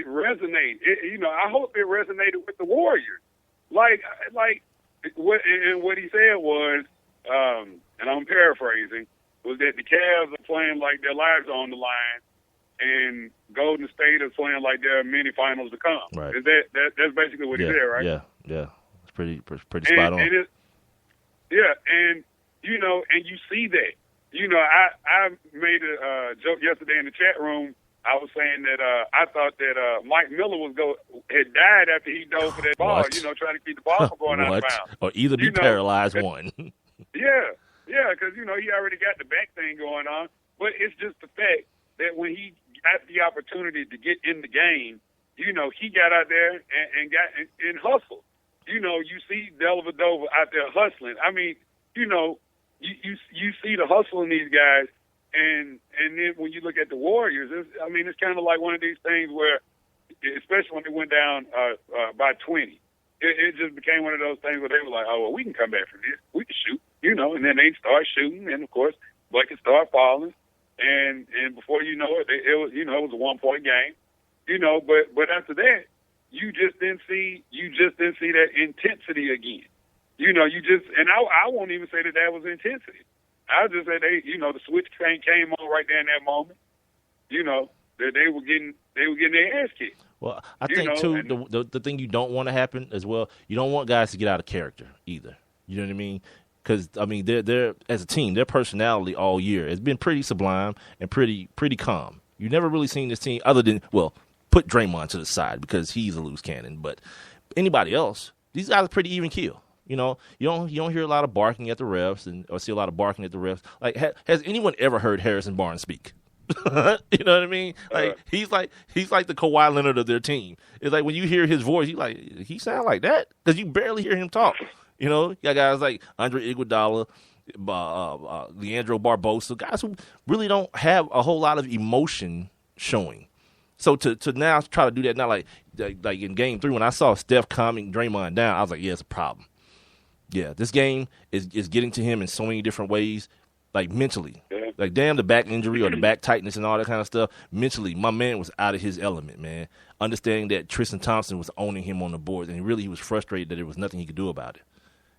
it resonate. I hope it resonated with the Warriors. Like what he said was, and I'm paraphrasing, was that the Cavs are playing like their lives are on the line, and Golden State is playing like there are many finals to come. Right. Is that's basically what he said, right? Yeah. It's pretty spot on. And and you see that. I made a joke yesterday in the chat room. I was saying that I thought that Mike Miller had died after he dove for that ball. What? Trying to keep the ball from going out of bounds. Or either be paralyzed one. Yeah, because he already got the back thing going on. But it's just the fact that when he got the opportunity to get in the game, he got out there and got and hustled. You see Dellavedova out there hustling. I mean, you see the hustle in these guys. And then when you look at the Warriors, it's kind of like one of these things where, especially when they went down by 20, it just became one of those things where they were like, oh, well, we can come back from this. We can shoot, and then they start shooting, and, of course, buckets start falling. And before you know it, it was a 1-point game, but after that, you just didn't see that intensity again. I won't even say that was intensity. I would just say the switch came on right there in that moment. That they were getting their ass kicked. Well, I think too the thing you don't want to happen as well. You don't want guys to get out of character either. You know what I mean? Because they're as a team, their personality all year has been pretty sublime and pretty calm. You've never really seen this team other than put Draymond to the side because he's a loose cannon. But anybody else, these guys are pretty even keel. You don't hear a lot of barking at the refs or see a lot of barking at the refs. Like, has anyone ever heard Harrison Barnes speak? You know what I mean? Like he's like the Kawhi Leonard of their team. It's like when you hear his voice, he sound like that because you barely hear him talk. You got guys like Andre Iguodala, Leandro Barbosa, guys who really don't have a whole lot of emotion showing. So to now try to do that now, like in Game 3 when I saw Steph calming Draymond down, I was like, yeah, it's a problem. Yeah, this game is getting to him in so many different ways, like mentally. Yeah. Like, damn, the back injury or the back tightness and all that kind of stuff. Mentally, my man was out of his element, man. Understanding that Tristan Thompson was owning him on the boards, and he was frustrated that there was nothing he could do about it.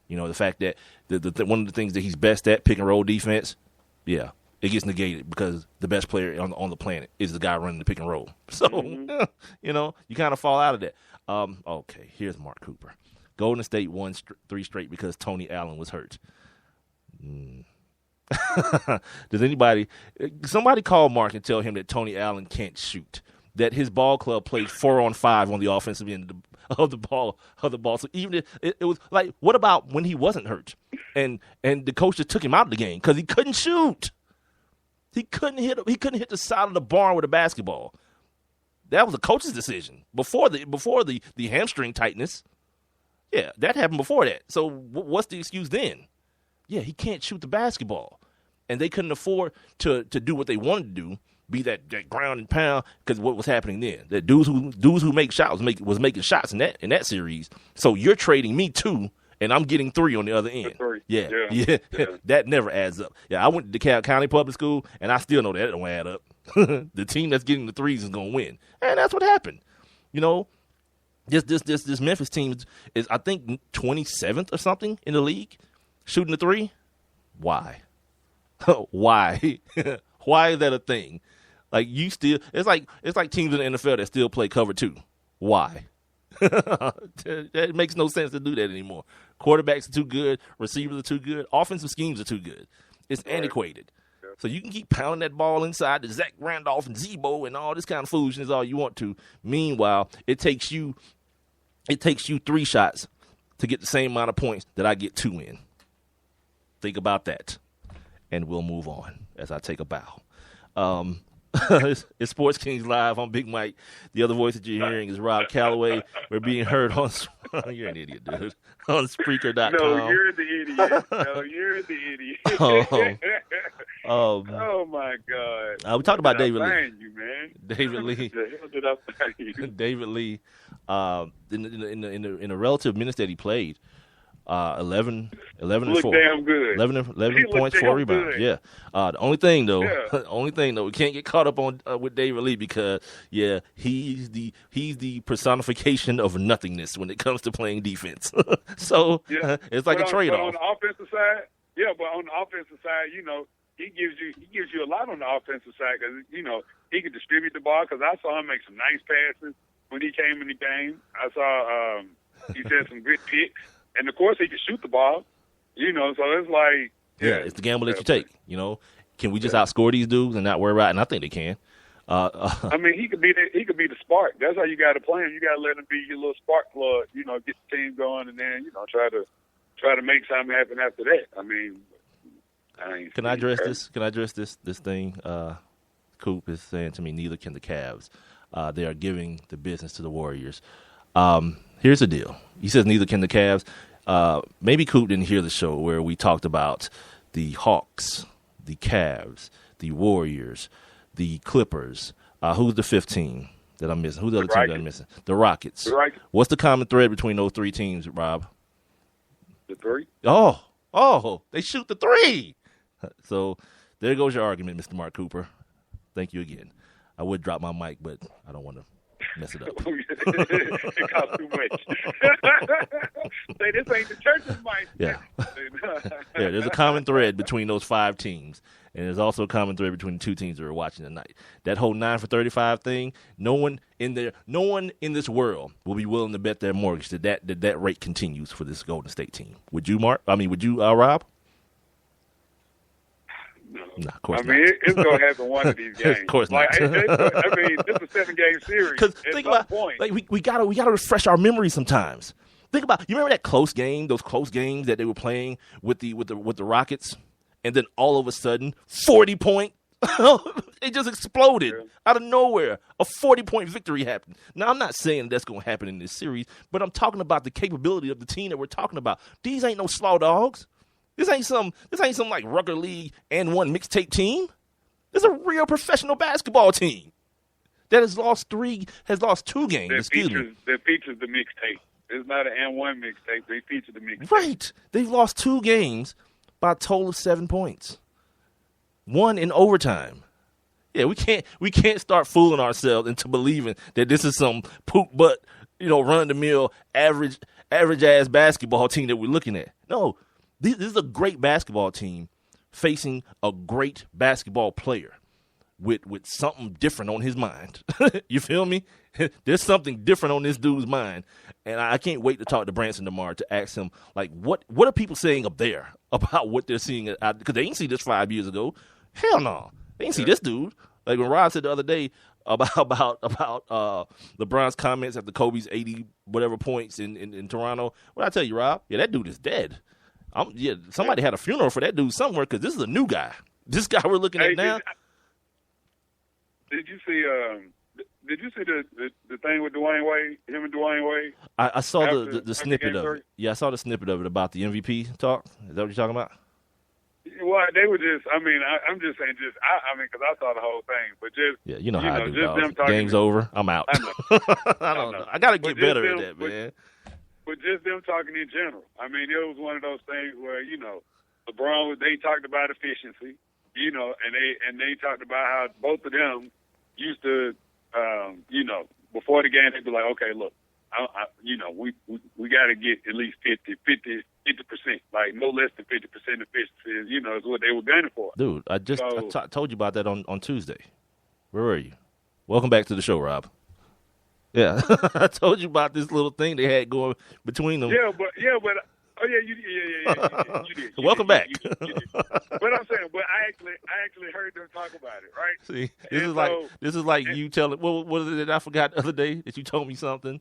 The fact that one of the things that he's best at, pick and roll defense, yeah, it gets negated because the best player on the planet is the guy running the pick and roll. So, you kind of fall out of that. Okay, here's Mark Cooper. Golden State won 3 straight because Tony Allen was hurt. Does somebody call Mark and tell him that Tony Allen can't shoot, that his ball club played 4-on-5 on the offensive end of the ball. So even if it was like, what about when he wasn't hurt and the coach just took him out of the game because he couldn't shoot? He couldn't hit the side of the barn with a basketball. That was a coach's decision before the hamstring tightness. Yeah, that happened before that. So what's the excuse then? Yeah, he can't shoot the basketball. And they couldn't afford to do what they wanted to do, be that ground and pound, because what was happening then? The dudes who make shots was making shots in that series. So you're trading me 2, and I'm getting 3 on the other end. Yeah. That never adds up. Yeah, I went to DeKalb County Public School, and I still know that don't add up. The team that's getting the 3s is going to win. And that's what happened. This Memphis team is I think 27th or something in the league shooting the 3. Why? Why? Why is that a thing? Like it's like teams in the NFL that still play cover 2. Why? It makes no sense to do that anymore. Quarterbacks are too good, receivers are too good, offensive schemes are too good. It's antiquated. So you can keep pounding that ball inside to Zach Randolph and Zebo and all this kind of foolishness all you want to. Meanwhile, it takes you 3 shots to get the same amount of points that I get 2 in. Think about that. And we'll move on as I take a bow. It's Sports Kings Live. I'm Big Mike. The other voice that you're hearing is Rob Calloway. We're being heard on – you're an idiot, dude. On Spreaker.com. No, you're the idiot. Oh, my God. We talked about David Lee. You, man. David Lee. The hell did I find you? David Lee, in the relative minutes that he played, 11 and Look 4. damn good. 11 points, 4 rebounds. Good. Yeah. The only thing though, we can't get caught up on with David Lee because he's the personification of nothingness when it comes to playing defense. So it's like a trade-off. But on the offensive side, he gives you a lot on the offensive side because he can distribute the ball. Because I saw him make some nice passes when he came in the game. I saw he said some good picks. And, of course, he can shoot the ball, so it's like. Yeah, it's the gamble that you take, Can we just outscore these dudes and not worry about it? And I think they can. I mean, he could be the spark. That's how you got to play him. You got to let him be your little spark plug, get the team going and then, try to make something happen after that. I mean, Can I address this? Can I address this thing? Coop is saying to me, neither can the Cavs. They are giving the business to the Warriors. Here's the deal. He says neither can the Cavs. Maybe Coop didn't hear the show where we talked about the Hawks, the Cavs, the Warriors, the Clippers. Who's the fifth team that I'm missing? Who's the other team that I'm missing? The Rockets. What's the common thread between those three teams, Rob? The three. Oh, they shoot the three. So there goes your argument, Mr. Mark Cooper. Thank you again. I would drop my mic, but I don't want to mess it up. It costs too much. Say this ain't the church's mic. Yeah. There's a common thread between those 5 teams, and there's also a common thread between the 2 teams that are watching tonight. That whole 9 for 35 thing, no one in this world will be willing to bet their mortgage that rate continues for this Golden State team. Would you, Mark? Would you, Rob? No, of course not. It's going to happen one of these games. Of course not. This is a 7-game series. Because think about, we gotta refresh our memory sometimes. Think about, you remember that close game, those close games that they were playing with the Rockets, and then all of a sudden, 40-point, it just exploded out of nowhere. A 40-point victory happened. Now, I'm not saying that's going to happen in this series, but I'm talking about the capability of the team that we're talking about. These ain't no slaw dogs. This ain't some like Rucker League and one mixtape team. This is a real professional basketball team that has lost 2 games. That features the mixtape. It's not an and one mixtape. They feature the mixtape. Right. They've lost 2 games by a total of 7 points. 1 in overtime. Yeah, we can't start fooling ourselves into believing that this is some poop butt, run of the mill average ass basketball team that we're looking at. No. This is a great basketball team facing a great basketball player with something different on his mind. You feel me? There's something different on this dude's mind. And I can't wait to talk to Branson tomorrow to ask him, like, what are people saying up there about what they're seeing? Because they didn't see this 5 years ago. Hell no. They didn't see this dude. Like when Rob said the other day about LeBron's comments after Kobe's 80 whatever points in Toronto. What I tell you, Rob? Yeah, that dude is dead. Somebody had a funeral for that dude somewhere because this is a new guy. This guy we're looking at now. Did you see the thing with Dwayne Wade? Him and Dwayne Wade. I saw the snippet of it. Yeah, I saw the snippet of it about the MVP talk. Is that what you're talking about? Well, they were just. I'm just saying. Because I saw the whole thing, but just how I do. Just them talking. Game's over. I'm out. I know. I don't know. I got to get better at that, man. But just them talking in general. It was one of those things where, LeBron, they talked about efficiency, and they talked about how both of them used to, before the game, they'd be like, okay, look, we got to get at least 50%, like no less than 50% efficiency, is what they were gunning for. Dude, I told you about that on Tuesday. Where were you? Welcome back to the show, Rob. Yeah, I told you about this little thing they had going between them. You did. Welcome back. You did. But I'm saying, I actually heard them talk about it, right? See, this is like you telling. What was it that I forgot the other day that you told me something?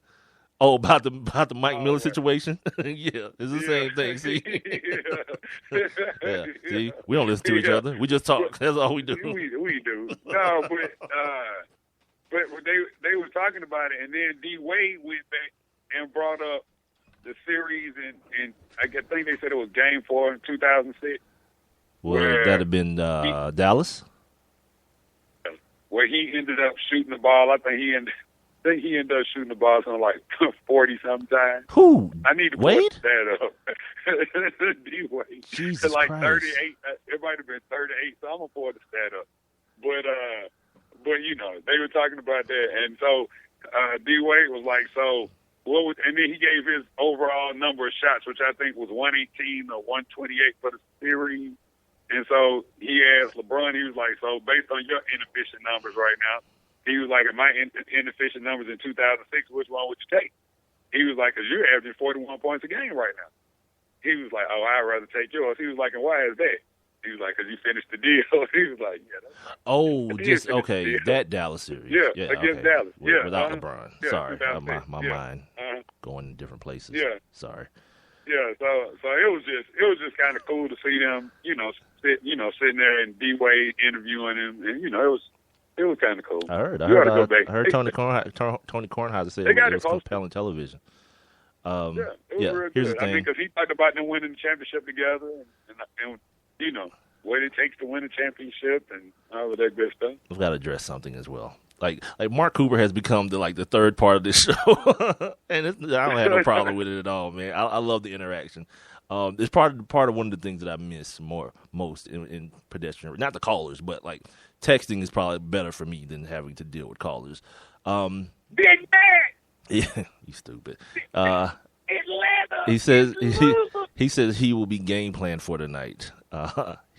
Oh, about the Mike Miller situation. Yeah, it's the same thing. See, yeah. See, we don't listen to each other. We just talk. That's all we do. We do. No, but they were talking about it, and then D Wade went back and brought up the series, and I think they said it was Game 4 in 2006. Well, that'd have been Dallas, where he ended up shooting the ball. I think he ended up shooting the ball something like 40 sometimes. Who? I need to Wade? put that up. D-Wade. Jesus like Christ. 38. It might have been 38, so I'm going to pull the stat up. But you know, they were talking about that. And so D-Wade was like, so what was, and then he gave his overall number of shots, which I think was 118 or 128 for the series. And so he asked LeBron, he was like, so based on your inefficient numbers right now, he was like, in my inefficient numbers in 2006, which one would you take? He was like, because you're averaging 41 points a game right now. He was like, oh, I'd rather take yours. He was like, and why is that? He was like, because you finished the deal. He was like, yeah. That's just, okay, that Dallas series. Yeah, against okay. Dallas. Yeah. Without LeBron. Yeah, Sorry, my yeah. mind going in different places. Yeah. Sorry. Yeah, so it was just kind of cool to see them, sitting there and D-Wade interviewing him, and it was kind of cool. I heard Tony Kornheiser said it was compelling television. It was real here's good. the thing. I mean, because he talked about them winning the championship together, and what it takes to win a championship and all of that good stuff. We've got to address something as well. Like Mark Cooper has become the third part of this show, and I don't have no problem with it at all, man. I love the interaction. It's part of one of the things that I miss most in pedestrian. Not the callers, but like texting is probably better for me than having to deal with callers. Big man. Yeah, you stupid. It's leather. He says he will be game plan for tonight.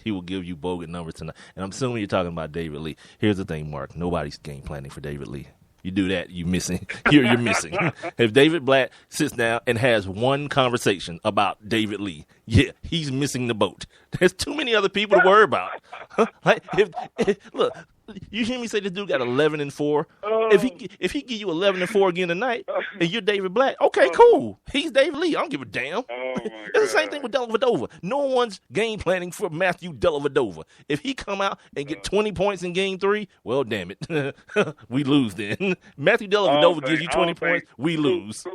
He will give you bogus numbers tonight. And I'm assuming you're talking about David Lee. Here's the thing, Mark. Nobody's game planning for David Lee. You do that, you're missing. You're missing. If David Blatt sits down and has one conversation about David Lee, yeah, he's missing the boat. There's too many other people to worry about. Like, look, you hear me say this dude got 11-4. If he give you 11-4 again tonight, and you're David Blatt, okay, cool. He's David Lee. I don't give a damn. It's the same thing with Dellavedova. No one's game planning for Matthew Dellavedova. If he come out and get 20 points in Game 3, well, damn it, we lose then. Matthew Dellavedova gives you 20 points, we lose. Who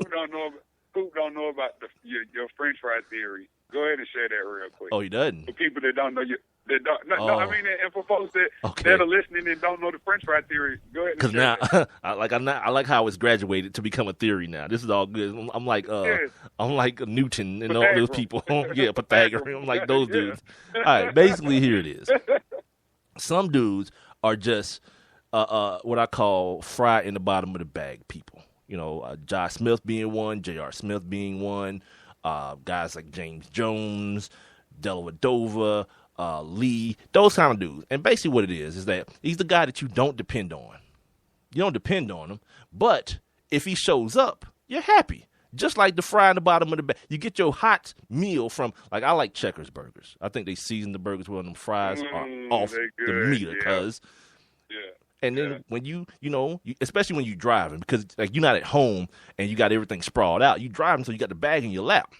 don't know about your French fry theory? Go ahead and share that real quick. Oh, he doesn't. For people that don't know you. I mean, and for folks that are listening and don't know the French fry theory, go ahead. Because now, I like how it's graduated to become a theory now. This is all good. I'm like Newton and all those people. Yeah, Pythagorean. I'm like those dudes. All right, basically here it is. Some dudes are just what I call fry in the bottom of the bag people. Josh Smith being one, J.R. Smith being one, guys like James Jones, Dellavedova, Lee, those kind of dudes. And basically what it is that he's the guy that you don't depend on. You don't depend on him, but if he shows up, you're happy. Just like the fry in the bottom of the bag. You get your hot meal from, like, I like Checkers burgers. I think they season the burgers well, and them fries are off the meter, cuz. Yeah. And then when especially when you're driving, because like you're not at home and you got everything sprawled out. You driving, so you got the bag in your lap.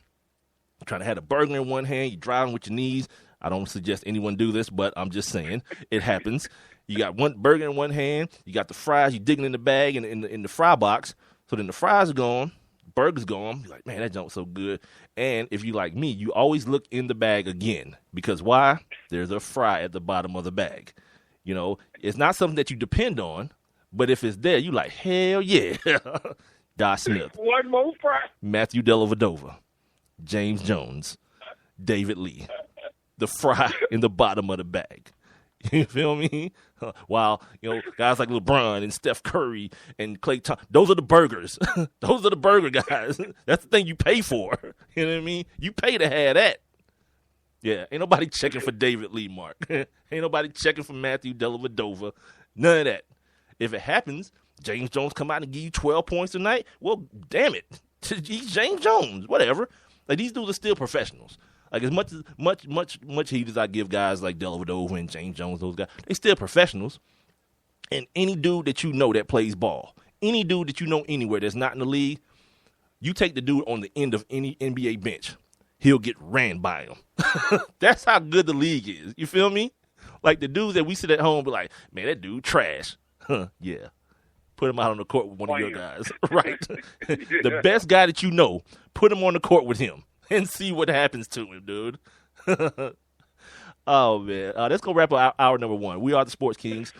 You're trying to have a burger in one hand. You're driving with your knees. I don't suggest anyone do this, but I'm just saying it happens. You got one burger in one hand. You got the fries. You're digging in the bag and in the fry box. So then the fries are gone. Burger's gone. You're like, man, that junk's so good. And if you like me, you always look in the bag again. Because why? There's a fry at the bottom of the bag. It's not something that you depend on, but if it's there, you like, hell yeah. Josh Smith. One more fry. Matthew Dellavedova. James Jones. David Lee. The fry in the bottom of the bag. You feel me? While, guys like LeBron and Steph Curry and Klay Thompson, those are the burgers. Those are the burger guys. That's the thing you pay for. You know what I mean? You pay to have that. Yeah, ain't nobody checking for David Lee, Mark. Ain't nobody checking for Matthew Dellavedova. None of that. If it happens, James Jones come out and give you 12 points tonight, well, damn it. He's James Jones, whatever. Like, these dudes are still professionals. Like, as much heat as I give guys like Dellavedova and James Jones, those guys, they still professionals. And any dude that you know that plays ball, any dude that you know anywhere that's not in the league, you take the dude on the end of any NBA bench, he'll get ran by him. That's how good the league is. You feel me? Like the dudes that we sit at home be like, man, that dude trash. Yeah. Put him out on the court with one of your guys. Right. The best guy that you know, put him on the court with him and see what happens to him, dude. Oh, man. Let's go wrap up hour number one. We are the Sports Kings.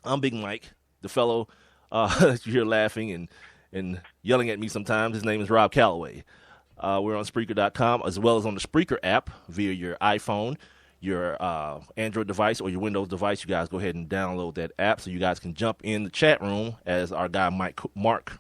I'm Big Mike, the fellow that you hear laughing and yelling at me sometimes. His name is Rob Calloway. We're on Spreaker.com as well as on the Spreaker app via your iPhone, your Android device, or your Windows device. You guys go ahead and download that app so you guys can jump in the chat room, as our guy Mark